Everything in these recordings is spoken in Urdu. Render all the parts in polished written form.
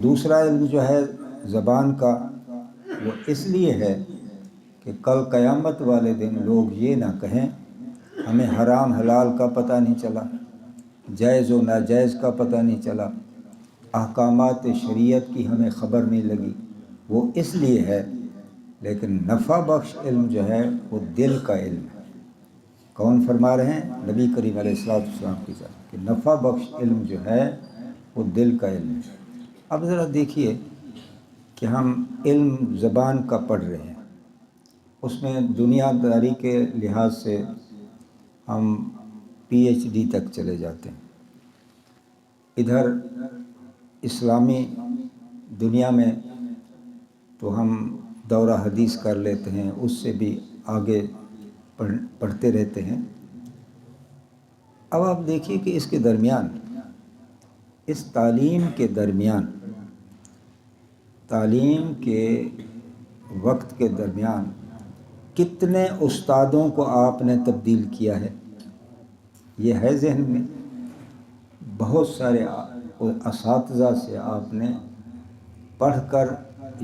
دوسرا علم جو ہے زبان کا، وہ اس لیے ہے کہ کل قیامت والے دن لوگ یہ نہ کہیں ہمیں حرام حلال کا پتہ نہیں چلا، جائز و ناجائز کا پتہ نہیں چلا، احکامات شریعت کی ہمیں خبر نہیں لگی۔ وہ اس لیے ہے، لیکن نفع بخش علم جو ہے وہ دل کا علم ہے۔ کون فرما رہے ہیں؟ نبی کریم علیہ السلام کی ذات کہ نفع بخش علم جو ہے وہ دل کا علم ہے۔ اب ذرا دیکھیے کہ ہم علم زبان کا پڑھ رہے ہیں، اس میں دنیا داری کے لحاظ سے ہم پی ایچ ڈی تک چلے جاتے ہیں۔ ادھر اسلامی دنیا میں تو ہم دورہ حدیث کر لیتے ہیں، اس سے بھی آگے پڑھتے رہتے ہیں۔ اب آپ دیکھیے کہ اس کے درمیان، اس تعلیم کے درمیان، تعلیم کے وقت کے درمیان کتنے استادوں کو آپ نے تبدیل کیا ہے، یہ ہے ذہن میں؟ بہت سارے اساتذہ سے آپ نے پڑھ کر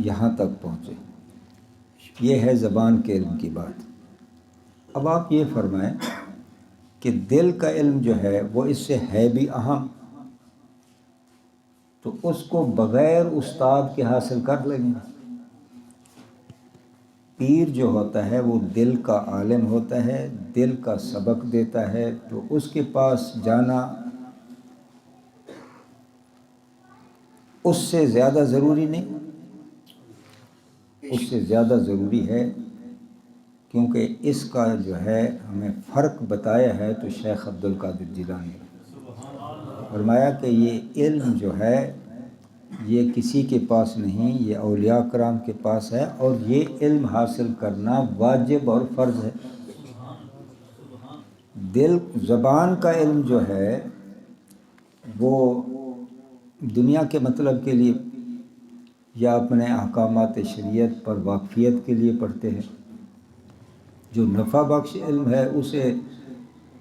یہاں تک پہنچے، یہ ہے زبان کے علم کی بات۔ اب آپ یہ فرمائیں کہ دل کا علم جو ہے وہ اس سے ہے بھی اہم، تو اس کو بغیر استاد کے حاصل کر لیں گے۔ پیر جو ہوتا ہے وہ دل کا عالم ہوتا ہے، دل کا سبق دیتا ہے، تو اس کے پاس جانا اس سے زیادہ ضروری نہیں، اس سے زیادہ ضروری ہے، کیونکہ اس کا جو ہے ہمیں فرق بتایا ہے تو شیخ عبد القادر جیلانی نے فرمایا کہ یہ علم جو ہے یہ کسی کے پاس نہیں، یہ اولیاء کرام کے پاس ہے، اور یہ علم حاصل کرنا واجب اور فرض ہے۔ دل زبان کا علم جو ہے وہ دنیا کے مطلب کے لیے یا اپنے احکامات شریعت پر واقفیت کے لیے پڑھتے ہیں۔ جو نفع بخش علم ہے اسے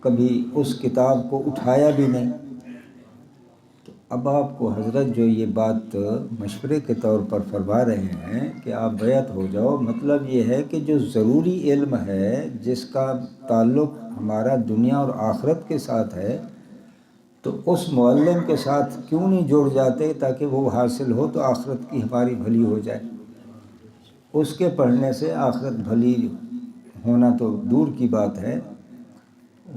کبھی اس کتاب کو اٹھایا بھی نہیں۔ تو اب آپ کو حضرت جو یہ بات مشورے کے طور پر فرما رہے ہیں کہ آپ بیعت ہو جاؤ، مطلب یہ ہے کہ جو ضروری علم ہے جس کا تعلق ہمارا دنیا اور آخرت کے ساتھ ہے، تو اس معلم کے ساتھ کیوں نہیں جڑ جاتے تاکہ وہ حاصل ہو تو آخرت کی ہماری بھلی ہو جائے۔ اس کے پڑھنے سے آخرت بھلی ہونا تو دور کی بات ہے،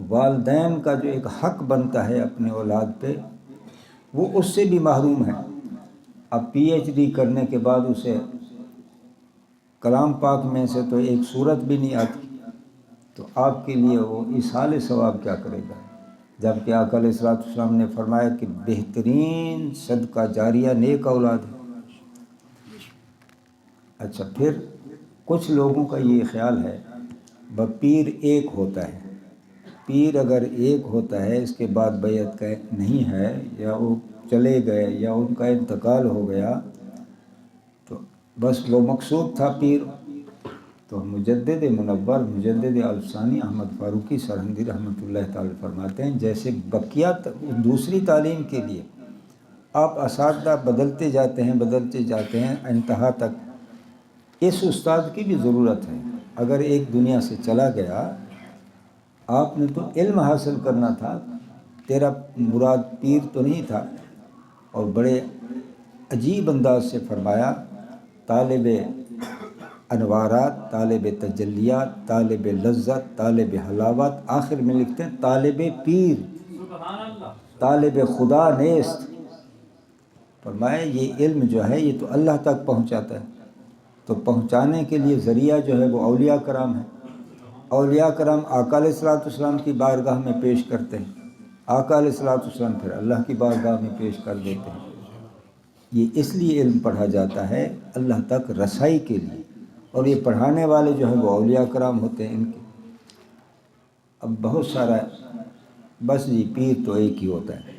والدین کا جو ایک حق بنتا ہے اپنے اولاد پہ وہ اس سے بھی محروم ہے۔ اب پی ایچ ڈی کرنے کے بعد اسے کلام پاک میں سے تو ایک سورت بھی نہیں آتی، تو آپ کے لیے وہ ایصال ثواب کیا کرے گا؟ جبکہ آقا علیہ السلام نے فرمایا کہ بہترین صدقہ جاریہ نیک اولاد ہے۔ اچھا، پھر کچھ لوگوں کا یہ خیال ہے پیر ایک ہوتا ہے، پیر اگر ایک ہوتا ہے اس کے بعد بیعت کا نہیں ہے، یا وہ چلے گئے یا ان کا انتقال ہو گیا تو بس وہ مقصود تھا پیر۔ تو مجدد منور، مجدد الفسانی احمد فاروقی سرہندی رحمۃ اللہ تعالی فرماتے ہیں جیسے بقیہ دوسری تعلیم کے لیے آپ اساتذہ بدلتے جاتے ہیں انتہا تک، اس استاد کی بھی ضرورت ہے۔ اگر ایک دنیا سے چلا گیا، آپ نے تو علم حاصل کرنا تھا، تیرا مراد پیر تو نہیں تھا۔ اور بڑے عجیب انداز سے فرمایا، طالب انوارات، طالب تجلیات، طالب لذت، طالب حلاوت، آخر میں لکھتے ہیں طالب پیر، طالب خدا نیست۔ فرمایا یہ علم جو ہے یہ تو اللہ تک پہنچاتا ہے، تو پہنچانے کے لیے ذریعہ جو ہے وہ اولیاء کرام ہے۔ اولیاء کرام آقا علیہ السلام کی بارگاہ میں پیش کرتے ہیں، آقا علیہ السلام پھر اللہ کی بارگاہ میں پیش کر دیتے ہیں۔ یہ اس لیے علم پڑھا جاتا ہے اللہ تک رسائی کے لیے، اور یہ پڑھانے والے جو ہیں وہ اولیاء کرام ہوتے ہیں ان کے۔ اب بہت سارا بس جی پیر تو ایک ہی ہوتا ہے،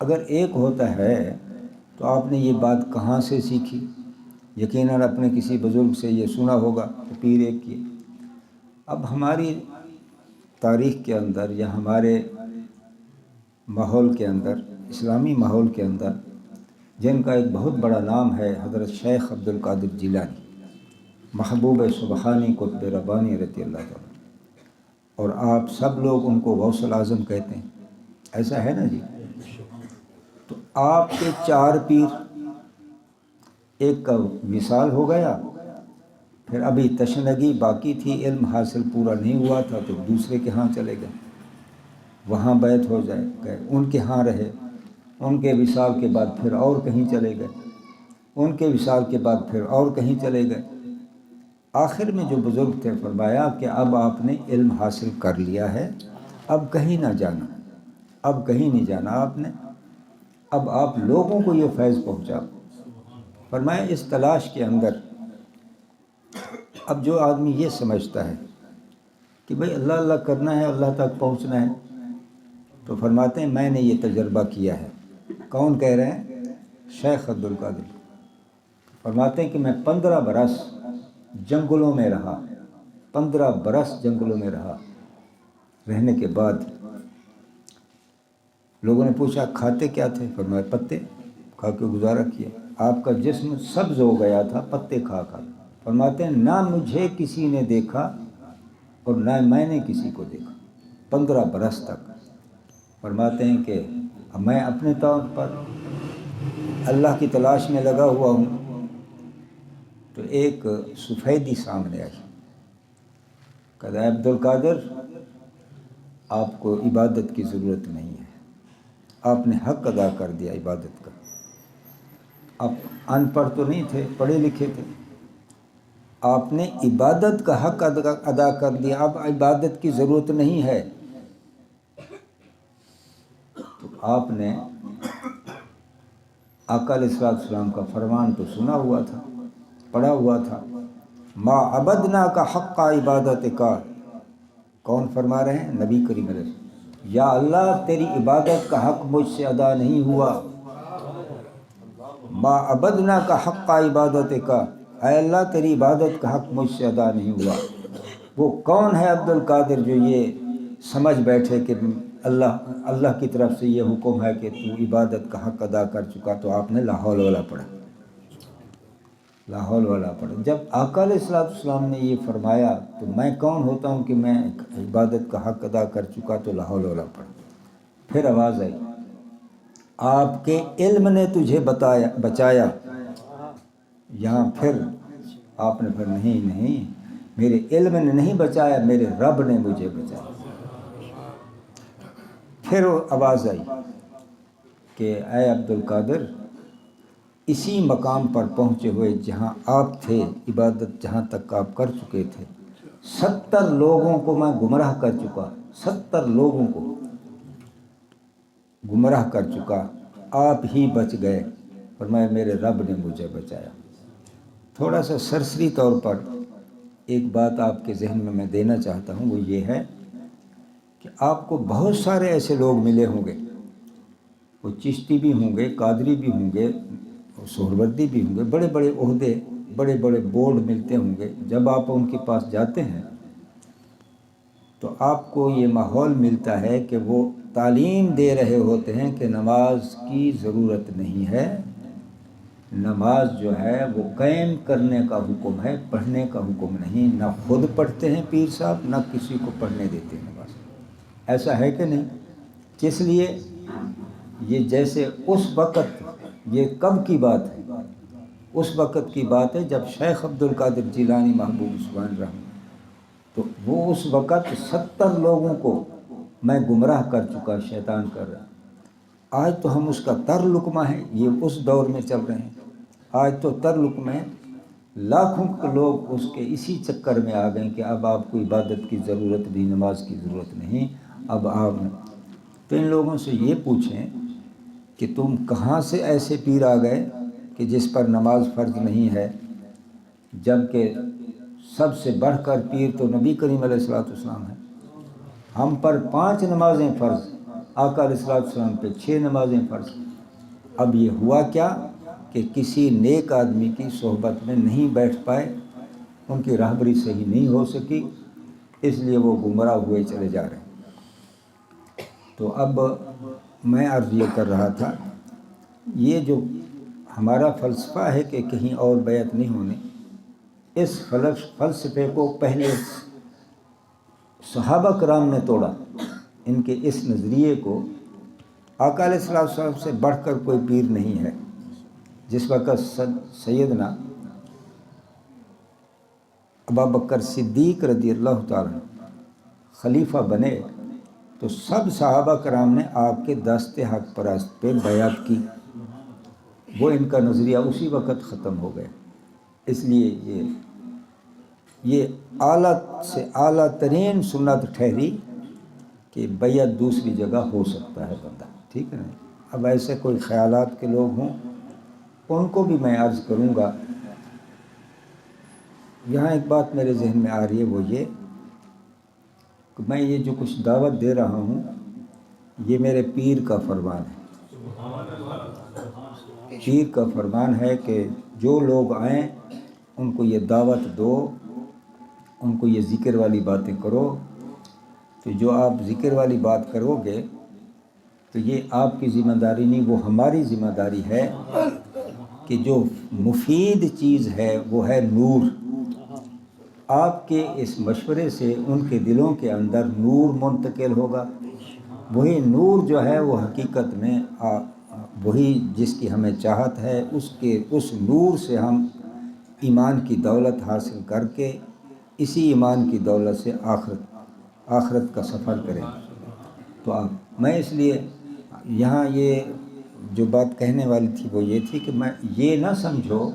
اگر ایک ہوتا ہے تو آپ نے یہ بات کہاں سے سیکھی؟ یقیناً اپنے کسی بزرگ سے یہ سنا ہوگا کہ پیر ایک کی۔ اب ہماری تاریخ کے اندر یا ہمارے ماحول کے اندر، اسلامی ماحول کے اندر جن کا ایک بہت بڑا نام ہے حضرت شیخ عبد القادر جیلانی محبوب سبحانی قطب ربانی رضی اللہ تعالیٰ، اور آپ سب لوگ ان کو غوث الاعظم کہتے ہیں، ایسا ہے نا جی؟ تو آپ کے 4 پیر، ایک کا وصال ہو گیا، پھر ابھی تشنگی باقی تھی، علم حاصل پورا نہیں ہوا تھا تو دوسرے کے ہاں چلے گئے، وہاں بیعت ہو جائے گئے، ان کے ہاں رہے، ان کے وصال کے بعد پھر اور کہیں چلے گئے، ان کے وصال کے بعد پھر اور کہیں چلے گئے، آخر میں جو بزرگ تھے فرمایا کہ اب آپ نے علم حاصل کر لیا ہے، اب کہیں نہ جانا، اب کہیں نہیں جانا آپ نے، اب آپ لوگوں کو یہ فیض پہنچاؤ۔ فرمایا اس تلاش کے اندر اب جو آدمی یہ سمجھتا ہے کہ بھئی اللہ اللہ کرنا ہے، اللہ تک پہنچنا ہے، تو فرماتے ہیں میں نے یہ تجربہ کیا ہے۔ کون کہہ رہے ہیں؟ شیخ عبد القادر فرماتے ہیں کہ میں 15 برس جنگلوں میں رہا، 15 برس جنگلوں میں رہنے کے بعد لوگوں نے پوچھا کھاتے کیا تھے؟ فرمایا پتے کھا کے گزارا کیا۔ آپ کا جسم سبز ہو گیا تھا پتے کھا کھا۔ فرماتے ہیں نہ مجھے کسی نے دیکھا اور نہ میں نے کسی کو دیکھا 15 برس تک۔ فرماتے ہیں کہ میں اپنے طور پر اللہ کی تلاش میں لگا ہوا ہوں، تو ایک سفیدی سامنے آئی، کہا عبد القادر آپ کو عبادت کی ضرورت نہیں ہے، آپ نے حق ادا کر دیا عبادت کا۔ آپ ان پڑھ تو نہیں تھے، پڑھے لکھے تھے، آپ نے عبادت کا حق ادا کر دیا، اب عبادت کی ضرورت نہیں ہے۔ تو آپ نے آقا علیہ السلام کا فرمان تو سنا ہوا تھا، پڑھا ہوا تھا، ما عبدنا کا حق عبادت کا۔ کون فرما رہے ہیں؟ نبی کریم علیہ السلام۔ یا اللہ تیری عبادت کا حق مجھ سے ادا نہیں ہوا، ما عبدنا کا حق عبادت کا، اے اللہ تیری عبادت کا حق مجھ سے ادا نہیں ہوا۔ وہ کون ہے عبد القادر جو یہ سمجھ بیٹھے کہ اللہ کی طرف سے یہ حکم ہے کہ تو عبادت کا حق ادا کر چکا؟ تو آپ نے لا حول ولا پڑھا، لا حول ولا پڑھا۔ جب آقا علیہ السلام نے یہ فرمایا تو میں کون ہوتا ہوں کہ میں عبادت کا حق ادا کر چکا؟ تو لا حول ولا پڑھا۔ پھر آواز آئی آپ کے علم نے تجھے بچایا۔ یہاں پھر آپ نے پھر نہیں میرے علم نے نہیں بچایا، میرے رب نے مجھے بچایا۔ پھر آواز آئی کہ اے عبد القادر اسی مقام پر پہنچے ہوئے جہاں آپ تھے، عبادت جہاں تک آپ کر چکے تھے، 70 لوگوں کو میں گمراہ کر چکا، 70 لوگوں کو گمراہ کر چکا، آپ ہی بچ گئے، فرمایا میرے رب نے مجھے بچایا۔ تھوڑا سا سرسری طور پر ایک بات آپ کے ذہن میں دینا چاہتا ہوں، وہ یہ ہے کہ آپ کو بہت سارے ایسے لوگ ملے ہوں گے، وہ چشتی بھی ہوں گے، قادری بھی ہوں گے، سہروردی بھی ہوں گے، بڑے بڑے عہدے، بڑے بڑے بورڈ ملتے ہوں گے۔ جب آپ ان کے پاس جاتے ہیں تو آپ کو یہ ماحول ملتا ہے کہ وہ تعلیم دے رہے ہوتے ہیں کہ نماز کی ضرورت نہیں ہے، نماز جو ہے وہ قائم کرنے کا حکم ہے، پڑھنے کا حکم نہیں۔ نہ خود پڑھتے ہیں پیر صاحب، نہ کسی کو پڑھنے دیتے ہیں نماز۔ ایسا ہے کہ نہیں؟ کس لیے؟ یہ جیسے اس وقت، یہ کب کی بات ہے؟ اس وقت کی بات ہے جب شیخ عبد القادر جیلانی محبوب سبحان رحمہ، تو وہ اس وقت 70 لوگوں کو میں گمراہ کر چکا، شیطان کر رہا۔ آج تو ہم اس کا تر لقمہ ہیں، یہ اس دور میں چل رہے ہیں، آج تو تر لقمہ ہیں، لاکھوں لوگ اس کے اسی چکر میں آ گئے کہ اب آپ کو عبادت کی ضرورت نہیں، نماز کی ضرورت نہیں۔ اب آپ تو ان لوگوں سے یہ پوچھیں کہ تم کہاں سے ایسے پیر آ گئے کہ جس پر نماز فرض نہیں ہے، جبکہ سب سے بڑھ کر پیر تو نبی کریم علیہ السلام ہے۔ ہم پر 5 نمازیں فرض، آقا علیہ السلام پہ 6 نمازیں فرض۔ اب یہ ہوا کیا کہ کسی نیک آدمی کی صحبت میں نہیں بیٹھ پائے، ان کی راہبری صحیح نہیں ہو سکی، اس لیے وہ گمراہ ہوئے چلے جا رہے ہیں۔ تو اب میں عرض یہ کر رہا تھا، یہ جو ہمارا فلسفہ ہے کہ کہیں اور بیعت نہیں ہونی، اس فلسفے کو پہلے صحابہ کرام نے توڑا۔ ان کے اس نظریے کو آقا علیہ الصلوۃ والسلام سے بڑھ کر کوئی پیر نہیں ہے۔ جس وقت سیدنا ابوبکر صدیق رضی اللہ تعالیٰ خلیفہ بنے تو سب صحابہ کرام نے آپ کے دست حق پرست پہ بیعت کی۔ وہ ان کا نظریہ اسی وقت ختم ہو گیا۔ اس لیے یہ اعلیٰ سے اعلیٰ ترین سنت ٹھہری کہ بیعت دوسری جگہ ہو سکتا ہے بندہ، ٹھیک ہے نا۔ اب ایسے کوئی خیالات کے لوگ ہوں ان کو بھی میں عرض کروں گا۔ یہاں ایک بات میرے ذہن میں آ رہی ہے، وہ یہ کہ میں یہ جو کچھ دعوت دے رہا ہوں یہ میرے پیر کا فرمان ہے۔ پیر کا فرمان ہے کہ جو لوگ آئیں ان کو یہ دعوت دو، ان کو یہ ذکر والی باتیں کرو۔ تو جو آپ ذکر والی بات کرو گے تو یہ آپ کی ذمہ داری نہیں، وہ ہماری ذمہ داری ہے کہ جو مفید چیز ہے وہ ہے نور۔ آپ کے اس مشورے سے ان کے دلوں کے اندر نور منتقل ہوگا۔ وہی نور جو ہے وہ حقیقت میں وہی جس کی ہمیں چاہت ہے، اس نور سے ہم ایمان کی دولت حاصل کر کے اسی ایمان کی دولت سے آخرت کا سفر کریں۔ تو میں اس لیے یہاں یہ جو بات کہنے والی تھی وہ یہ تھی کہ میں یہ نہ سمجھو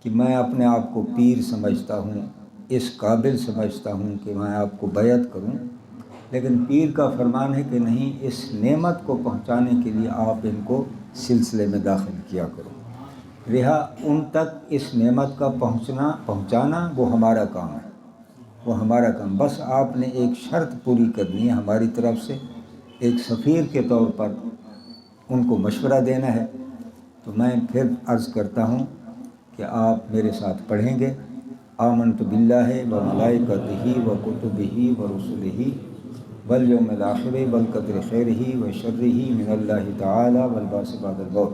کہ میں اپنے آپ کو پیر سمجھتا ہوں، اس قابل سمجھتا ہوں کہ میں آپ کو بیعت کروں، لیکن پیر کا فرمان ہے کہ نہیں، اس نعمت کو پہنچانے کے لیے آپ ان کو سلسلے میں داخل کیا کرو۔ رہا ان تک اس نعمت کا پہنچانا وہ ہمارا کام ہے، وہ ہمارا کام۔ بس آپ نے ایک شرط پوری کرنی ہے ہماری طرف سے، ایک سفیر کے طور پر ان کو مشورہ دینا ہے۔ تو میں پھر عرض کرتا ہوں کہ آپ میرے ساتھ پڑھیں گے، آمنت باللہ و ملائکتہ و کتبہ و رسلہ والیوم الآخر والقدر خیرہ و شرہ من اللہ تعالی والبعث بعد الموت،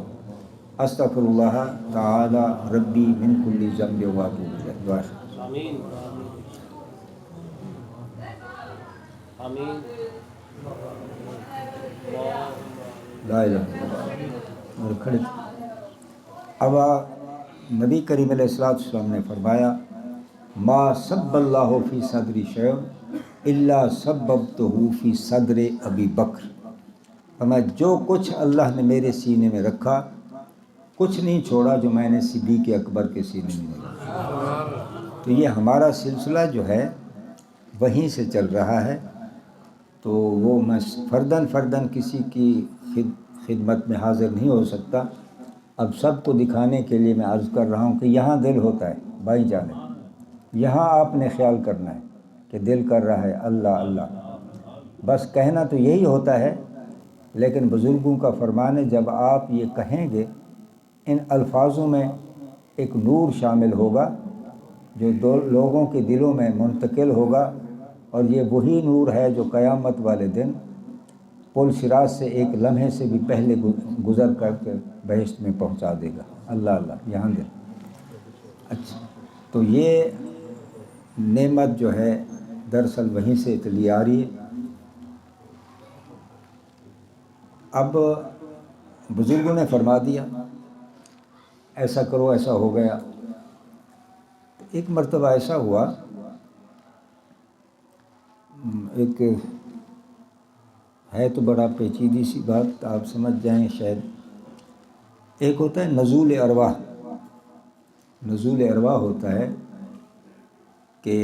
استغفر اللہ تعالی ربی من کل ذنب و اتوب الیہ۔ آمین آمین۔ لا الہ الا اللہ۔ اور کھڑے اب نبی کریم علیہ الصلوۃ والسلام نے فرمایا، ما سب اللہ فی صدری شیء الا سببتہ فی صدر ابی بکر۔ فرمایا جو کچھ اللہ نے میرے سینے میں رکھا کچھ نہیں چھوڑا جو میں نے صدیق اکبر کے سینے میں نہیں رکھا۔ تو یہ ہمارا سلسلہ جو ہے وہیں سے چل رہا ہے۔ تو وہ میں فرداً کسی کی خدمت میں حاضر نہیں ہو سکتا۔ اب سب کو دکھانے کے لیے میں عرض کر رہا ہوں کہ یہاں دل ہوتا ہے بھائی جانب، یہاں آپ نے خیال کرنا ہے کہ دل کر رہا ہے اللہ اللہ، بس کہنا تو یہی ہوتا ہے، لیکن بزرگوں کا فرمان ہے جب آپ یہ کہیں گے ان الفاظوں میں ایک نور شامل ہوگا جو لوگوں کے دلوں میں منتقل ہوگا، اور یہ وہی نور ہے جو قیامت والے دن پل صراط سے ایک لمحے سے بھی پہلے گزر کر کے بہشت میں پہنچا دے گا۔ اللہ اللہ یہاں دے۔ اچھا، تو یہ نعمت جو ہے دراصل وہیں سے چلی آ رہی ہے۔ اب بزرگوں نے فرما دیا ایسا کرو، ایسا ہو گیا۔ ایک مرتبہ ایسا ہوا، ایک ہے تو بڑا پیچیدی سی بات، آپ سمجھ جائیں شاید۔ ایک ہوتا ہے نزول ارواح۔ نزول ارواح ہوتا ہے کہ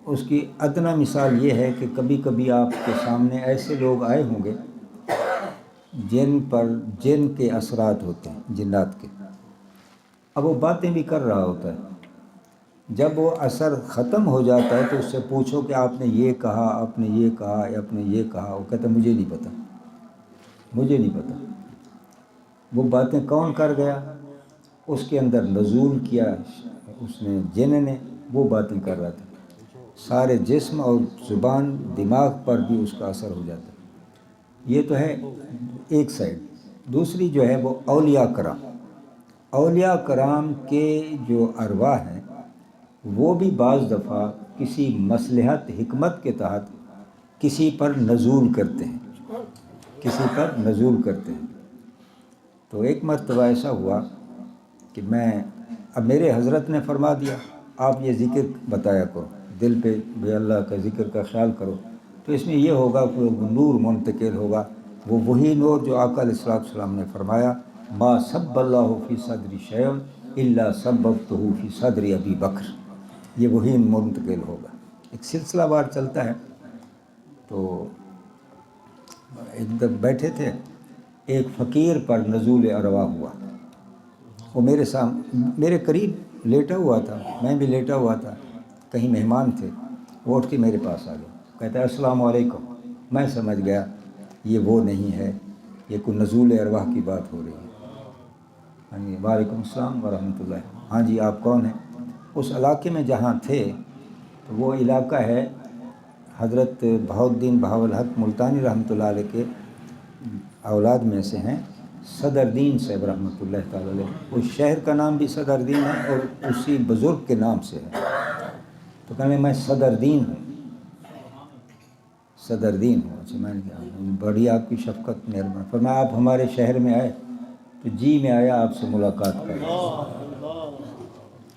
اس کی ادنیٰ مثال یہ ہے کہ کبھی کبھی آپ کے سامنے ایسے لوگ آئے ہوں گے جن پر جن کے اثرات ہوتے ہیں، جنات کے۔ اب وہ باتیں بھی کر رہا ہوتا ہے، جب وہ اثر ختم ہو جاتا ہے تو اس سے پوچھو کہ آپ نے یہ کہا، آپ نے یہ کہا، یا آپ نے یہ کہا، وہ کہتا مجھے نہیں پتہ، مجھے نہیں پتہ۔ وہ باتیں کون کر گیا؟ اس کے اندر نزول کیا اس نے، جن نے، وہ باتیں کر رہا تھا۔ سارے جسم اور زبان دماغ پر بھی اس کا اثر ہو جاتا ہے۔ یہ تو ہے ایک سائڈ۔ دوسری جو ہے وہ اولیاء کرام۔ اولیاء کرام کے جو ارواح ہیں وہ بھی بعض دفعہ کسی مصلحت حکمت کے تحت کسی پر نزول کرتے ہیں، کسی پر نزول کرتے ہیں۔ تو ایک مرتبہ ایسا ہوا کہ اب میرے حضرت نے فرما دیا آپ یہ ذکر بتایا کرو، دل پہ بے اللہ کا ذکر کا خیال کرو، تو اس میں یہ ہوگا کہ نور منتقل ہوگا، وہ وہی نور جو آقا علیہ السلام نے فرمایا ما صب اللہ فی صدری شیء الا صببتہ فی صدر ابی بکر، یہ وہی منتقل ہوگا۔ ایک سلسلہ وار چلتا ہے۔ تو ایک دم بیٹھے تھے، ایک فقیر پر نزول ارواح ہوا، وہ میرے قریب لیٹا ہوا تھا، میں بھی لیٹا ہوا تھا، کہیں مہمان تھے، وہ اٹھ کے میرے پاس آ گیا، کہتا ہے السلام علیکم۔ میں سمجھ گیا یہ وہ نہیں ہے، یہ کوئی نزول ارواح کی بات ہو رہی ہے۔ ہاں جی وعلیکم السلام ورحمۃ اللہ، ہاں جی آپ کون ہیں؟ اس علاقے میں جہاں تھے تو وہ علاقہ ہے حضرت بہاؤالدین بہاؤالحق ملتانی رحمۃ اللہ علیہ کے اولاد میں سے ہیں صدردین صاحب رحمۃ اللہ تعالی علیہ۔ اس شہر کا نام بھی صدردین ہے اور اسی بزرگ کے نام سے ہے۔ تو کہنے میں صدردین ہوں، صدردین ہوں۔ اچھا میں نے کہا بڑی آپ کی شفقت مہربانی، فرمایا آپ ہمارے شہر میں آئے؟ تو جی میں آیا آپ سے ملاقات کر۔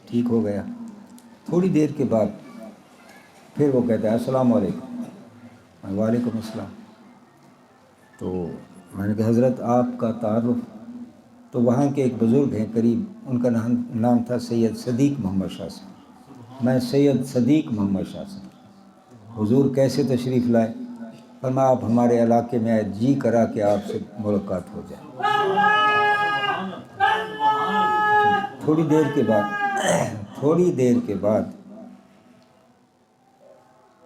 ٹھیک ہو گیا۔ تھوڑی دیر کے بعد پھر وہ کہتا ہے السلام علیکم۔ وعلیکم السلام۔ تو میں نے کہا حضرت آپ کا تعارف؟ تو وہاں کے ایک بزرگ ہیں قریب، ان کا نام تھا سید صدیق محمد شاہ صاحب۔ میں سید صدیق محمد شاہ صاحب، حضور کیسے تشریف لائے؟ فرمایا آپ ہمارے علاقے میں آئے، جی کرا کہ آپ سے ملاقات ہو جائے۔ تھوڑی دیر کے بعد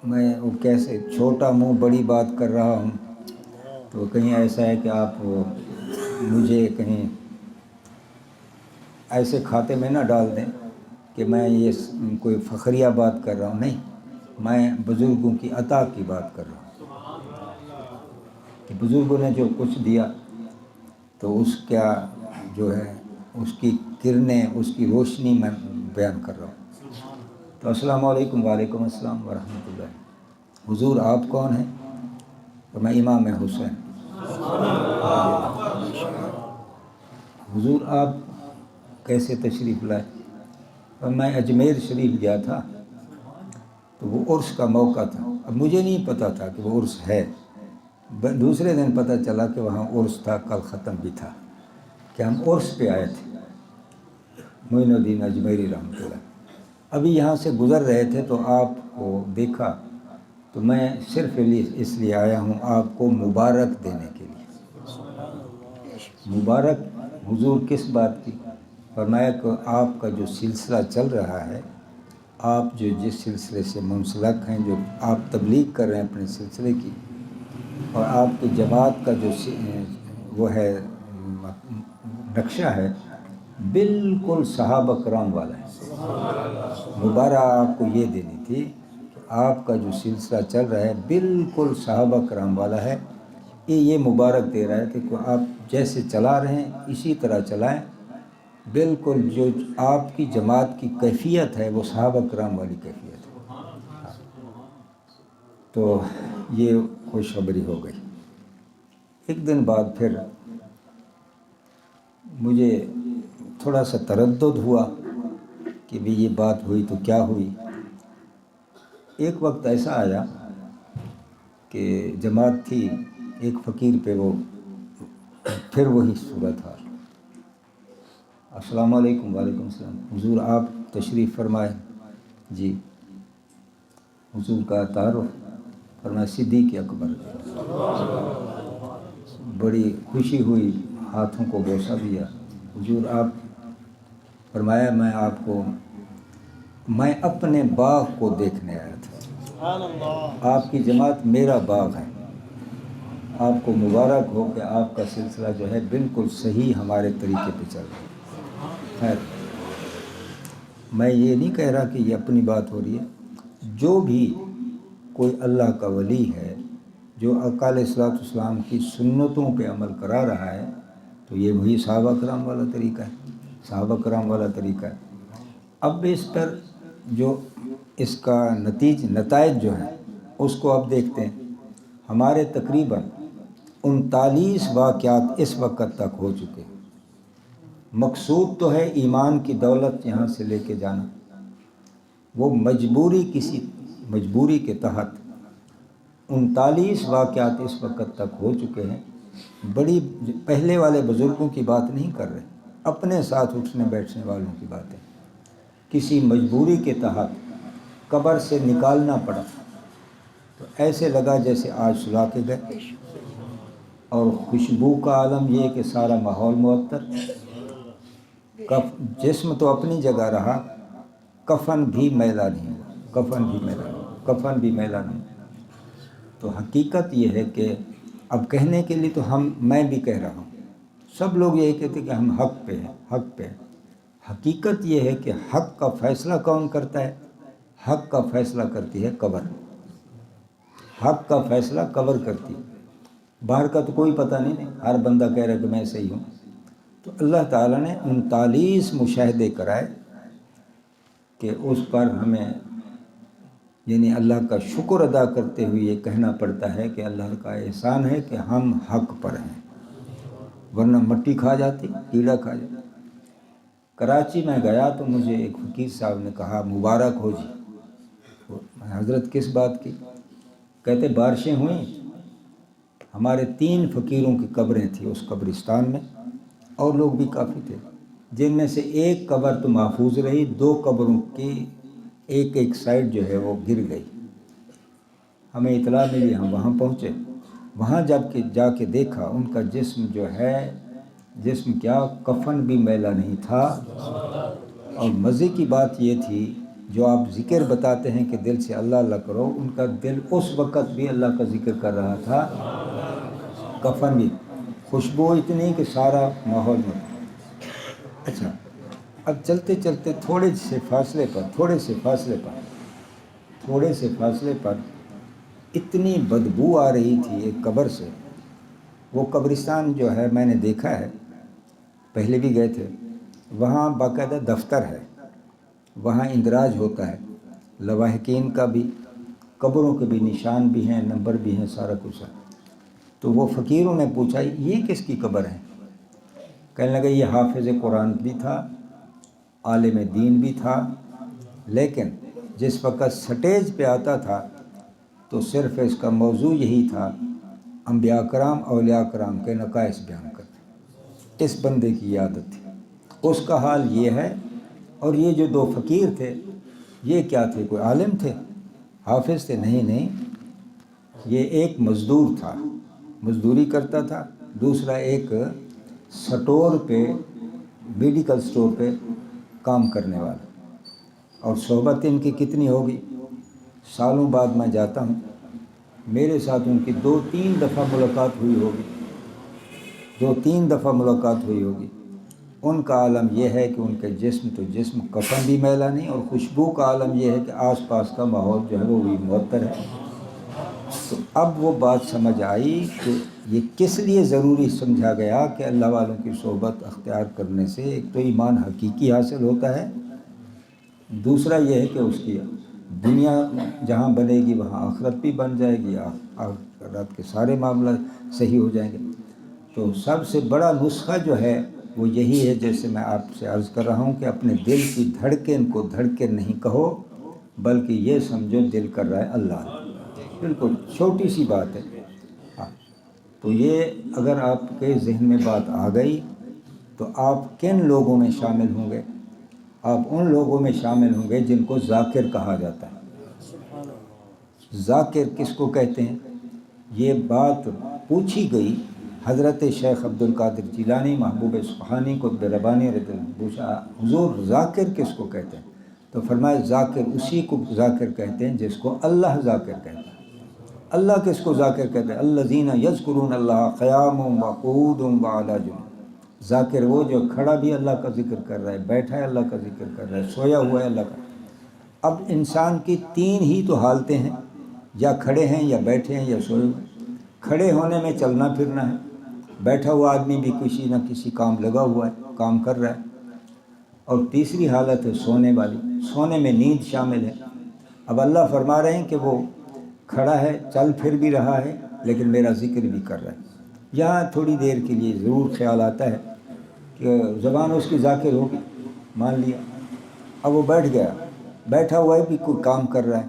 میں وہ کیسے چھوٹا منہ بڑی بات کر رہا ہوں، تو کہیں ایسا ہے کہ آپ مجھے کہیں ایسے کھاتے میں نہ ڈال دیں کہ میں یہ کوئی فخریہ بات کر رہا ہوں، نہیں، میں بزرگوں کی عطا کی بات کر رہا ہوں کہ بزرگوں نے جو کچھ دیا تو اس کا جو ہے اس کی کرنیں، اس کی روشنی میں بیان کر رہا ہوں۔ تو السلام علیکم۔ وعلیکم السلام ورحمۃ اللہ۔ حضور آپ کون ہیں؟ تو میں امام حسین۔ حضور آپ کیسے تشریف لائے؟ اور میں اجمیر شریف گیا تھا، تو وہ عرس کا موقع تھا، اب مجھے نہیں پتہ تھا کہ وہ عرس ہے، دوسرے دن پتہ چلا کہ وہاں عرس تھا، کل ختم بھی تھا، کہ ہم عرس پہ آئے تھے معین الدین اجمیری رحمۃ اللہ۔ ابھی یہاں سے گزر رہے تھے تو آپ کو دیکھا، تو میں صرف اس لیے آیا ہوں آپ کو مبارک دینے کے لیے۔ مبارک حضور کس بات کی؟ فرمایا کہ آپ کا جو سلسلہ چل رہا ہے، آپ جو جس سلسلے سے منسلک ہیں، جو آپ تبلیغ کر رہے ہیں اپنے سلسلے کی، اور آپ کی جماعت کا جو وہ ہے نقشہ ہے، بالکل صحابہ کرام والا ہے۔ مبارک آپ کو یہ دینی تھی کہ آپ کا جو سلسلہ چل رہا ہے بالکل صحابہ کرام والا ہے، یہ مبارک دے رہا ہے کہ آپ جیسے چلا رہے ہیں اسی طرح چلائیں، بالکل جو آپ کی جماعت کی کیفیت ہے وہ صحابہ کرام والی کیفیت ہے۔ تو یہ خوشخبری ہو گئی۔ ایک دن بعد پھر مجھے تھوڑا سا تردد ہوا کہ بھی یہ بات ہوئی تو کیا ہوئی۔ ایک وقت ایسا آیا کہ جماعت تھی، ایک فقیر پہ وہ پھر وہی صورت حال، السلام علیکم۔ وعلیکم السلام۔ حضور آپ تشریف فرمائے؟ جی۔ حضور کا تعارف؟ فرمایا صدیق اکبر۔ بڑی خوشی ہوئی، ہاتھوں کو بوسہ دیا۔ حضور آپ؟ فرمایا میں اپنے باغ کو دیکھنے آیا تھا، آپ کی جماعت میرا باغ ہے، آپ کو مبارک ہو کہ آپ کا سلسلہ جو ہے بالکل صحیح ہمارے طریقے پہ چل رہا ہے۔ خیر، میں یہ نہیں کہہ رہا کہ یہ اپنی بات ہو رہی ہے، جو بھی کوئی اللہ کا ولی ہے جو آقا علیہ الصلوۃ والسلام کی سنتوں پہ عمل کرا رہا ہے تو یہ وہی صحابہ کرام والا طریقہ ہے۔ صحابہ کرام والا طریقہ ہے۔ اب اس پر جو اس کا نتائج جو ہیں اس کو اب دیکھتے ہیں۔ ہمارے تقریباً 39 واقعات اس وقت تک ہو چکے ہیں۔ مقصود تو ہے ایمان کی دولت یہاں سے لے کے جانا، وہ کسی مجبوری کے تحت 39 واقعات اس وقت تک ہو چکے ہیں۔ بڑی پہلے والے بزرگوں کی بات نہیں کر رہے، اپنے ساتھ اٹھنے بیٹھنے والوں کی باتیں۔ کسی مجبوری کے تحت قبر سے نکالنا پڑا تو ایسے لگا جیسے آج سلا کے گئے، اور خوشبو کا عالم یہ کہ سارا ماحول معطر، جسم تو اپنی جگہ رہا، کفن بھی میلا نہیں ہوا، کفن بھی میلا نہیں۔ تو حقیقت یہ ہے کہ اب کہنے کے لیے تو میں بھی کہہ رہا ہوں، سب لوگ یہی کہتے ہیں کہ ہم حق پہ ہیں۔ حقیقت یہ ہے کہ حق کا فیصلہ کون کرتا ہے؟ حق کا فیصلہ کرتی ہے قبر۔ حق کا فیصلہ قبر کرتی ہے، باہر کا تو کوئی پتہ نہیں، ہر بندہ کہہ رہا ہے کہ میں صحیح ہوں۔ تو اللہ تعالیٰ نے 39 مشاہدے کرائے کہ اس پر ہمیں یعنی اللہ کا شکر ادا کرتے ہوئے یہ کہنا پڑتا ہے کہ اللہ کا احسان ہے کہ ہم حق پر ہیں، ورنہ مٹی کھا جاتی، کیڑا کھا جاتا۔ کراچی میں گیا تو مجھے ایک فقیر صاحب نے کہا مبارک ہو جی۔ حضرت کس بات کی؟ کہتے بارشیں ہوئیں، ہمارے 3 فقیروں کی قبریں تھیں اس قبرستان میں، اور لوگ بھی کافی تھے، جن میں سے ایک قبر تو محفوظ رہی، 2 قبروں کی ایک سائڈ جو ہے وہ گر گئی۔ ہمیں اطلاع ملی، ہم وہاں پہنچے، وہاں جب کہ جا کے دیکھا ان کا جسم جو ہے، جسم کیا کفن بھی میلا نہیں تھا۔ اور مزے کی بات یہ تھی، جو آپ ذکر بتاتے ہیں کہ دل سے اللہ اللہ کرو، ان کا دل اس وقت بھی اللہ کا ذکر کر رہا تھا، کفن بھی، خوشبو اتنی کہ سارا ماحول میں۔ اچھا، اب چلتے چلتے تھوڑے سے فاصلے پر اتنی بدبو آ رہی تھی ایک قبر سے۔ وہ قبرستان جو ہے میں نے دیکھا ہے، پہلے بھی گئے تھے، وہاں باقاعدہ دفتر ہے، وہاں اندراج ہوتا ہے، لواحقین کا بھی، قبروں کے بھی نشان بھی ہیں، نمبر بھی ہیں، سارا کچھ ہے۔ تو وہ فقیروں نے پوچھا یہ کس کی قبر ہے؟ کہنے لگے یہ حافظ قرآن بھی تھا، عالم دین بھی تھا، لیکن جس وقت سٹیج پہ آتا تھا تو صرف اس کا موضوع یہی تھا انبیاء کرام اولیاء کرام کے نقائص بیان کرتے۔ اس بندے کی عادت تھی، اس کا حال یہ ہے۔ اور یہ جو 2 فقیر تھے یہ کیا تھے؟ کوئی عالم تھے، حافظ تھے؟ نہیں، یہ ایک مزدور تھا، مزدوری کرتا تھا، دوسرا ایک سٹور پہ، میڈیکل سٹور پہ کام کرنے والا۔ اور صحبت ان کی کتنی ہوگی، سالوں بعد میں جاتا ہوں، میرے ساتھ ان کی 2-3 دفعہ ملاقات ہوئی ہوگی۔ ان کا عالم یہ ہے کہ ان کے جسم کفن بھی میلا نہیں، اور خوشبو کا عالم یہ ہے کہ آس پاس کا ماحول جو ہے وہ بھی معطر ہے۔ تو اب وہ بات سمجھ آئی کہ یہ کس لیے ضروری سمجھا گیا کہ اللہ والوں کی صحبت اختیار کرنے سے ایک تو ایمان حقیقی حاصل ہوتا ہے، دوسرا یہ ہے کہ اس کی دنیا جہاں بنے گی وہاں آخرت بھی بن جائے گی، آخرت کے سارے معاملہ صحیح ہو جائیں گے۔ تو سب سے بڑا نسخہ جو ہے وہ یہی ہے، جیسے میں آپ سے عرض کر رہا ہوں کہ اپنے دل کی دھڑکن کو دھڑکن نہیں کہو، بلکہ یہ سمجھو دل کر رہا ہے اللہ۔ بالکل چھوٹی سی بات ہے۔ تو یہ اگر آپ کے ذہن میں بات آ گئی تو آپ کن لوگوں میں شامل ہوں گے؟ آپ ان لوگوں میں شامل ہوں گے جن کو ذاکر کہا جاتا ہے۔ ذاکر کس کو کہتے ہیں؟ یہ بات پوچھی گئی حضرت شیخ عبد القادر جیلانی محبوب سبحانی قطب ربانی رضی اللہ عنہ، پوچھا حضور ذاکر کس کو کہتے ہیں؟ تو فرمایا ذاکر اسی کو ذاکر کہتے ہیں جس کو اللہ ذاکر کہتا ہے۔ اللہ کس کو ذاکر کہتے ہیں؟ الذین یذکرون اللہ قیاما وقعودا وعلی جنوب۔ ذاکر وہ جو کھڑا بھی اللہ کا ذکر کر رہا ہے، بیٹھا ہے اللہ کا ذکر کر رہا ہے، سویا ہوا ہے اللہ کا۔ اب انسان کی 3 ہی تو حالتیں ہیں، یا کھڑے ہیں یا بیٹھے ہیں یا سوئے ہوئے۔ کھڑے ہونے میں چلنا پھرنا ہے، بیٹھا ہوا آدمی بھی کسی نہ کسی کام لگا ہوا ہے، کام کر رہا ہے۔ اور تیسری حالت ہے سونے والی، سونے میں نیند شامل ہے۔ اب اللہ فرما رہے ہیں کہ وہ کھڑا ہے، چل پھر بھی رہا ہے، لیکن میرا ذکر بھی کر رہا ہے۔ یہاں تھوڑی دیر کے لیے ضرور خیال آتا ہے کہ زبان اس کی ذاکر ہوگی، مان لیا۔ اب وہ بیٹھ گیا، بیٹھا ہوا ہے بھی کوئی کام کر رہا ہے،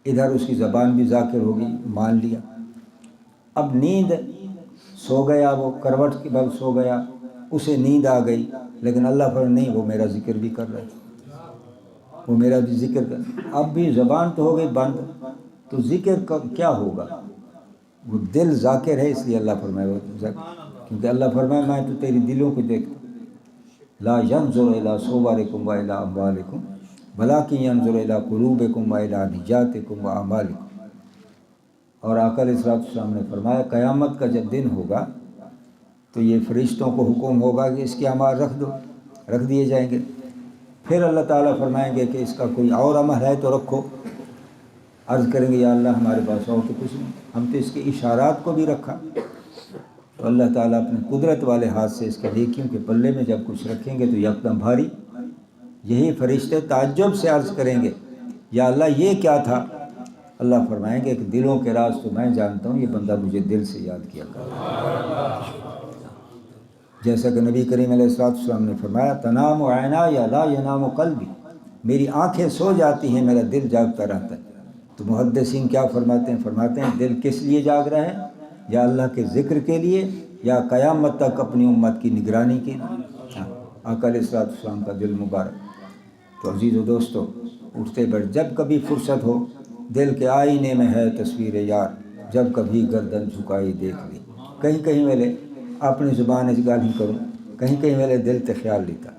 ادھر اس کی زبان بھی ذاکر ہوگی، مان لیا۔ اب نیند، سو گیا، وہ کروٹ کے بل سو گیا، اسے نیند آ گئی، لیکن اللہ پر نہیں، وہ میرا ذکر بھی کر رہا ہے، وہ میرا بھی ذکر کر۔ اب بھی زبان تو ہو گئی بند، تو ذکر کیا ہوگا؟ وہ دل ذاکر ہے، اس لیے اللہ فرمائے، کیونکہ اللہ فرمائے میں تو تیری دلوں کو دیکھتا، لا ينظر الى صورکم و الى اموالکم ولکن ينظر الى قلوبکم و الى نجاتکم و اعمالکم۔ اور آقا علیہ السلام نے فرمایا قیامت کا جب دن ہوگا تو یہ فرشتوں کو حکم ہوگا کہ اس کے اعمال رکھ دو، رکھ دیے جائیں گے۔ پھر اللہ تعالیٰ فرمائیں گے کہ اس کا کوئی اور عمل ہے تو رکھو۔ عرض کریں گے یا اللہ ہمارے پاس اور تو کچھ نہیں، ہم تو اس کے اشارات کو بھی رکھا۔ تو اللہ تعالیٰ اپنے قدرت والے ہاتھ سے اس کے نیکیوں کے پلے میں جب کچھ رکھیں گے تو یکدم بھاری، یہی فرشتے تعجب سے عرض کریں گے یا اللہ یہ کیا تھا؟ اللہ فرمائیں گے کہ دلوں کے راز تو میں جانتا ہوں، یہ بندہ مجھے دل سے یاد کیا کرتا۔ جیسا کہ نبی کریم علیہ السلام نے فرمایا تنام عینایا یا لا ینام قلبی، میری آنکھیں سو جاتی ہیں، میرا دل جاگتا رہتا ہے۔ تو محدثین کیا فرماتے ہیں؟ فرماتے ہیں دل کس لیے جاگ رہا ہے؟ یا اللہ کے ذکر کے لیے، یا قیامت تک اپنی امت کی نگرانی کے لیے۔ آقا علیہ السلام کا دل مبارک۔ تو عزیز و دوستو، اٹھتے بیٹھ جب کبھی فرصت ہو، دل کے آئینے میں ہے تصویر یار، جب کبھی گردن جھکائی دیکھ لی۔ کہیں کہیں ویلے اپنی زبان اس گال ہی کروں، کہیں کہیں ویلے دل تے خیال لیتا،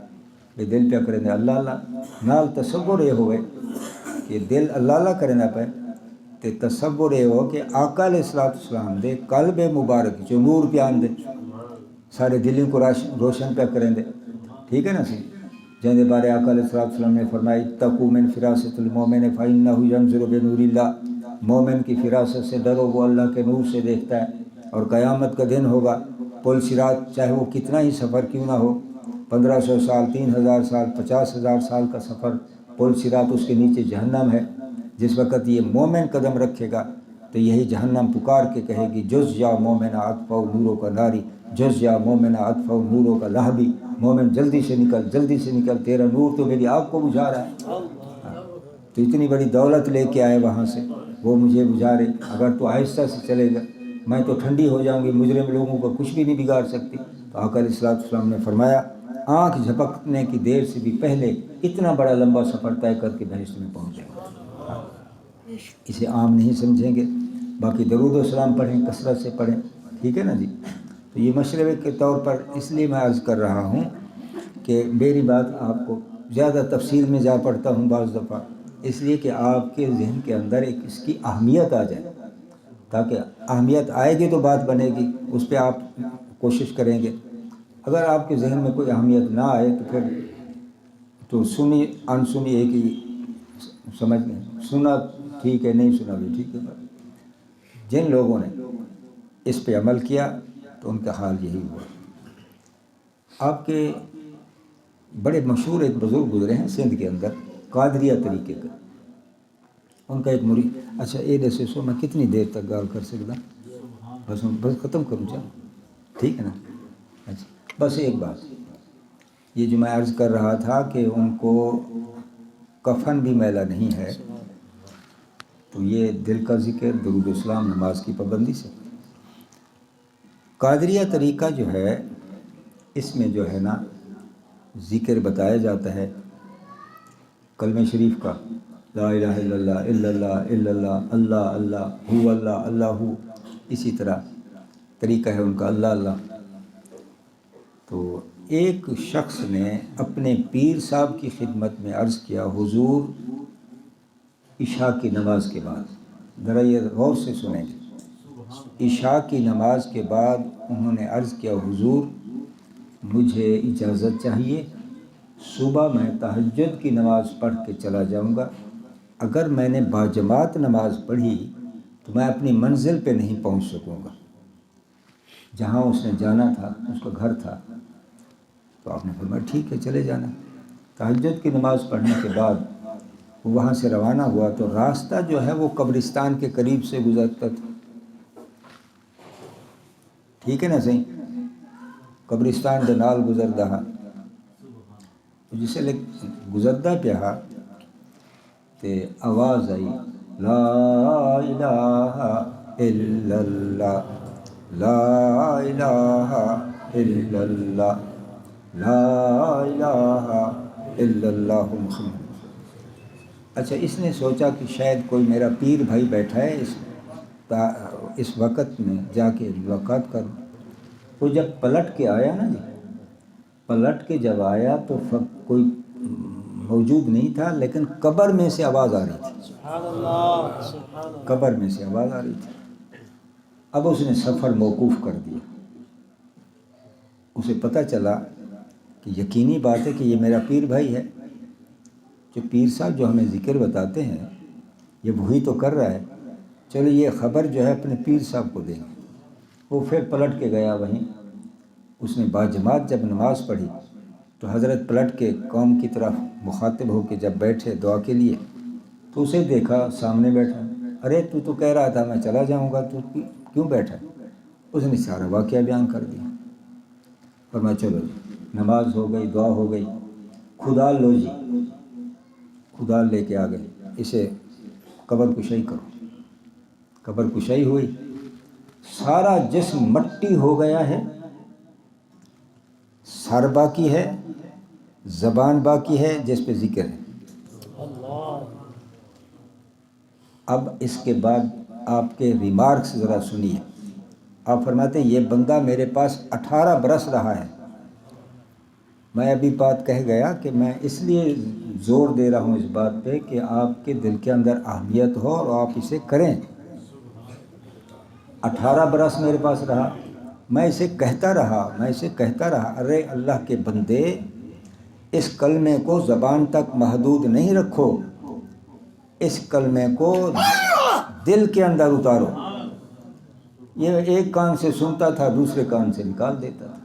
یہ دل پہ کریں اللہ اللہ نال تصور یہ ہوئے کہ دل اللہ اللہ کرے نہ پہ، تے تصور یہ ہو کہ آقا علیہ السلام دے قلب مبارک جو نور پیان دے، سارے دلوں کو روشن پہ کریں دے، ٹھیک ہے نا سی؟ جن دے بارے آقا علیہ السلام نے فرمائی اتقوا من فراست المومن فإنہ ینظر بنور اللہ، مومن کی فراست سے ڈرو، وہ اللہ کے نور سے دیکھتا ہے۔ اور قیامت کا دن ہوگا، پل صراط چاہے وہ کتنا ہی سفر کیوں نہ ہو، 1500 سال، 3000 سال، 50,000 سال کا سفر، پل صراط اس کے نیچے جہنم ہے۔ جس وقت یہ مومن قدم رکھے گا تو یہی جہنم پکار کے کہے گی جز یا مومن اطفئ نوروں کا ناری، جز یا مومن اطفئ نوروں کا لہبی، مومن جلدی سے نکل، جلدی سے نکل، تیرا نور تو میری آگ کو بجھا رہا ہے۔ تو اتنی بڑی دولت لے کے آئے وہاں سے، وہ مجھے بجھارے، اگر تو آہستہ سے چلے گا میں تو ٹھنڈی ہو جاؤں گی، مجرم لوگوں کو کچھ بھی نہیں بگاڑ سکتی۔ تو آقا علیہ السلام نے فرمایا آنکھ جھپکنے کی دیر سے بھی پہلے اتنا بڑا لمبا سفر طے کر کے بہشت میں پہنچ جائیں گے۔ اسے عام نہیں سمجھیں گے۔ باقی درود و سلام پڑھیں، کثرت سے پڑھیں، ٹھیک ہے نا جی؟ تو یہ مشورے کے طور پر اس لیے میں عرض کر رہا ہوں کہ میری بات آپ کو زیادہ تفصیل میں جا پڑتا ہوں بعض دفعہ، اس لیے کہ آپ کے ذہن کے اندر ایک اس کی اہمیت آ جائے، تاکہ اہمیت آئے گی تو بات بنے گی، اس پہ آپ کوشش کریں گے۔ اگر آپ کے ذہن میں کوئی اہمیت نہ آئے تو پھر تو سنی انسنی ایک ہی سمجھ لیں، سنا ٹھیک ہے، نہیں سنا بھی ٹھیک ہے۔ جن لوگوں نے اس پہ عمل کیا تو ان کا حال یہی ہوا۔ آپ کے بڑے مشہور ایک بزرگ گزرے ہیں سندھ کے اندر، قادریہ طریقے کا، ان کا ایک مرید۔ اچھا اے جیسے سو میں کتنی دیر تک گال کر سکتا؟ بس ختم کروں چاہوں، ٹھیک ہے نا؟ اچھا بس ایک بات، یہ جو میں عرض کر رہا تھا کہ ان کو کفن بھی میلا نہیں ہے، تو یہ دل کا ذکر، درود و سلام، نماز کی پابندی سے۔ قادریہ طریقہ جو ہے اس میں جو ہے نا ذکر بتایا جاتا ہے کلمہ شریف کا، لا الہ الا اللہ الا اللہ الا اللہ، اللہ اللہ ہو اللہ اللہ ہو، اسی طرح طریقہ ہے ان کا اللہ اللہ۔ تو ایک شخص نے اپنے پیر صاحب کی خدمت میں عرض کیا، حضور عشاء کی نماز کے بعد، ذرا یہ غور سے سنیں گے، عشاء کی نماز کے بعد انہوں نے عرض کیا حضور مجھے اجازت چاہیے، صبح میں تہجد کی نماز پڑھ کے چلا جاؤں گا، اگر میں نے باجماعت نماز پڑھی تو میں اپنی منزل پہ نہیں پہنچ سکوں گا، جہاں اس نے جانا تھا، اس کا گھر تھا۔ تو آپ نے فرمایا ٹھیک ہے چلے جانا۔ تہجد کی نماز پڑھنے کے بعد وہ وہاں سے روانہ ہوا تو راستہ جو ہے وہ قبرستان کے قریب سے گزرتا تھا، ٹھیک ہے نا صحیح، قبرستان دے نال گزردا ہا، جسے گزردا پیا تے آواز آئی لا الہ الا اللہ، لا الہ الا اللہ، لا الہ الا اللہ محمد۔ اچھا اس نے سوچا کہ شاید کوئی میرا پیر بھائی بیٹھا ہے، اس وقت میں جا کے ملاقات کروں۔ وہ جب پلٹ کے آیا نا جی، پلٹ کے جب آیا تو کوئی موجود نہیں تھا، لیکن قبر میں سے آواز آ رہی تھی، سبحان اللہ سبحان اللہ۔ قبر میں سے آواز آ رہی تھی۔ اب اس نے سفر موقوف کر دیا، اسے پتہ چلا کہ یقینی بات ہے کہ یہ میرا پیر بھائی ہے، جو پیر صاحب جو ہمیں ذکر بتاتے ہیں یہ وہی تو کر رہا ہے، چلو یہ خبر جو ہے اپنے پیر صاحب کو دیں گے۔ وہ پھر پلٹ کے گیا وہیں، اس نے باجماعت جب نماز پڑھی تو حضرت پلٹ کے قوم کی طرف مخاطب ہو کے جب بیٹھے دعا کے لیے تو اسے دیکھا سامنے بیٹھا، ارے تو کہہ رہا تھا میں چلا جاؤں گا، تو کیوں بیٹھا؟ اس نے سارا واقعہ بیان کر دیا، فرمایا چلو جی نماز ہو گئی، دعا ہو گئی، خدا لو جی، خدا لے کے آ گئے، اسے قبر کشائی کرو۔ قبر کشائی ہوئی، سارا جسم مٹی ہو گیا ہے، سر باقی ہے، زبان باقی ہے جس پہ ذکر ہے۔ اب اس کے بعد آپ کے ریمارکس ذرا سنیے۔ آپ فرماتے ہیں یہ بندہ میرے پاس 18 برس رہا ہے۔ میں ابھی بات کہہ گیا کہ میں اس لیے زور دے رہا ہوں اس بات پہ کہ آپ کے دل کے اندر اہمیت ہو اور آپ اسے کریں۔ 18 برس میرے پاس رہا، میں اسے کہتا رہا ارے اللہ کے بندے اس کلمے کو زبان تک محدود نہیں رکھو، اس کلمے کو دل کے اندر اتارو۔ یہ ایک کان سے سنتا تھا، دوسرے کان سے نکال دیتا تھا۔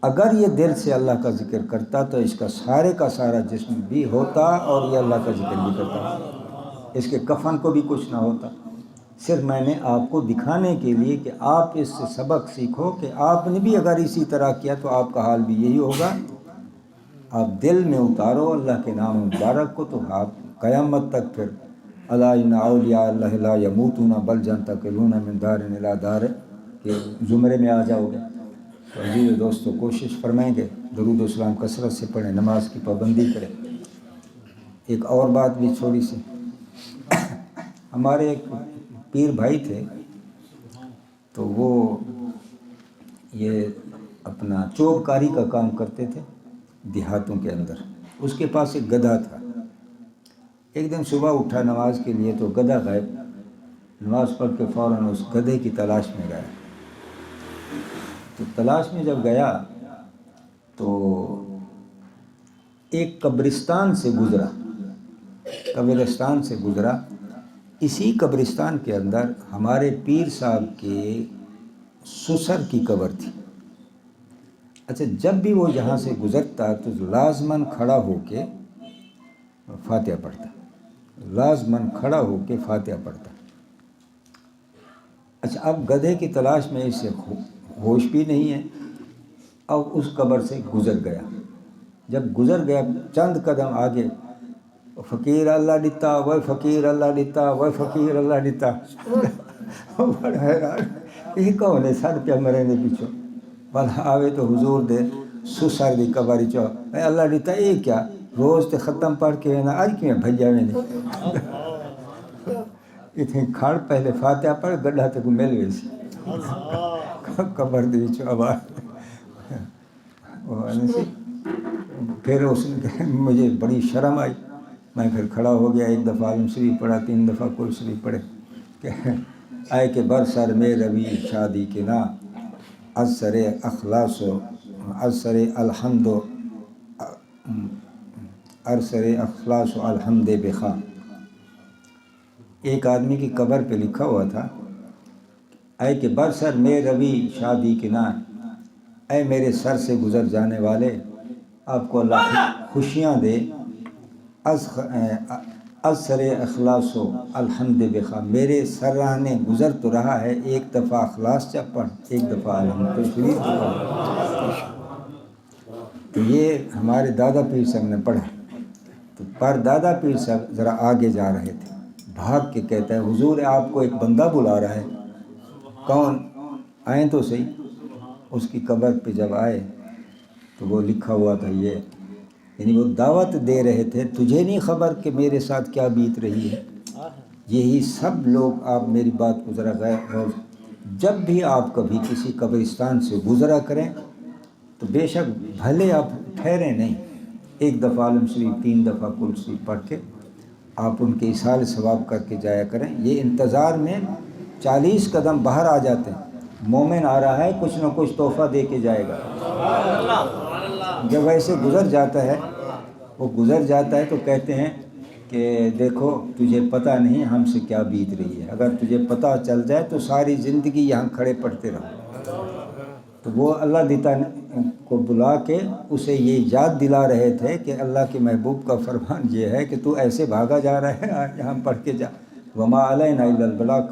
اگر یہ دل سے اللہ کا ذکر کرتا تو اس کا سارا جسم بھی ہوتا اور یہ اللہ کا ذکر بھی کرتا، اس کے کفن کو بھی کچھ نہ ہوتا۔ صرف میں نے آپ کو دکھانے کے لیے کہ آپ اس سے سبق سیکھو کہ آپ نے بھی اگر اسی طرح کیا تو آپ کا حال بھی یہی ہوگا۔ آپ دل میں اتارو اللہ کے نام مبارک کو، تو آپ قیامت تک پھر الا ان اولیاء اللہ لا یموتون بل ینتقلون من دار الی دار کے زمرے میں آ جاؤ گے۔ تو عزیز دوستو کوشش فرمائیں گے درود و سلام کثرت سے پڑھیں، نماز کی پابندی کریں۔ ایک اور بات بھی چھوڑی سی، ہمارے ایک پیر بھائی تھے تو وہ یہ اپنا چوب کاری کا کام کرتے تھے دیہاتوں کے اندر۔ اس کے پاس ایک گدھا تھا۔ ایک دن صبح اٹھا نماز کے لیے تو گدھا غائب، نماز پڑھ کے فوراً اس گدھے کی تلاش میں گیا۔ تو تلاش میں جب گیا تو ایک قبرستان سے گزرا، اسی قبرستان کے اندر ہمارے پیر صاحب کے سسر کی قبر تھی۔ اچھا جب بھی وہ یہاں سے گزرتا تو لازماً کھڑا ہو کے فاتحہ پڑھتا، اچھا اب گدھے کی تلاش میں اسے ہوش بھی نہیں ہے، اب اس قبر سے گزر گیا۔ جب گزر گیا چند قدم آگے، فقیر اللہ ڈتا وہ فقیر اللہ ڈتا وہ فقیر اللہ ڈتا، بڑا حیران یہ کون ہے سر پہ مرے نے پیچھو بلا آوے تو حضور دے سسر دی قبر چو اے اللہ ڈتا یہ کیا روز تے ختم پڑھ کے نا آج کیوں بھجا میں نے اتنے کھڑ پہلے فاتحہ پڑھ گڈھا تے کو مل گئی سی قبر دی وچ آواز۔ پھر اس نے مجھے بڑی شرم آئی، میں پھر کھڑا ہو گیا، ایک دفعہ عالم شریف پڑھا، 3 دفعہ کل شریف پڑھے کہ آئے کہ برسر میں روی شادی کے نا اثر اخلاص و اثر الحمد و ارسر اخلاص و الحمد بخا۔ ایک آدمی کی قبر پہ لکھا ہوا تھا اے کہ برسر میں روی شادی کے نا، اے میرے سر سے گزر جانے والے آپ کو اللہ خوشیاں دے۔ از سر اخلاص و الحمد بخا، میرے سرانے گزر تو رہا ہے، ایک دفعہ اخلاص چا پڑھ، ایک دفعہ الحمد شریف پڑھ۔ تو یہ ہمارے دادا پیر صاحب نے پڑھا۔ تو پر دادا پیر صاحب ذرا آگے جا رہے تھے، بھاگ کے کہتا ہے حضور آپ کو ایک بندہ بلا رہا ہے۔ کون؟ آئیں تو صحیح۔ اس کی قبر پہ جب آئے تو وہ لکھا ہوا تھا یہ، یعنی وہ دعوت دے رہے تھے، تجھے نہیں خبر کہ میرے ساتھ کیا بیت رہی ہے؟ یہی سب لوگ آپ میری بات کو ذرا غور، جب بھی آپ کبھی کسی قبرستان سے گزرا کریں تو بے شک بھلے آپ ٹھہریں نہیں، ایک دفعہ عالم شریف 3 دفعہ کل شریف پڑھ کے آپ ان کے اصال ثواب کر کے جایا کریں۔ یہ انتظار میں 40 قدم باہر آ جاتے ہیں، مومن آ رہا ہے کچھ نہ کچھ تحفہ دے کے جائے گا۔ جب ایسے گزر جاتا ہے، وہ گزر جاتا ہے تو کہتے ہیں کہ دیکھو تجھے پتہ نہیں ہم سے کیا بیت رہی ہے، اگر تجھے پتہ چل جائے تو ساری زندگی یہاں کھڑے پڑھتے رہو۔ تو وہ اللہ دیتا کو بلا کے اسے یہ یاد دلا رہے تھے کہ اللہ کے محبوب کا فرمان یہ ہے کہ تو ایسے بھاگا جا رہا ہے، یہاں پڑھ کے جا، وما علینا الا البلاغ۔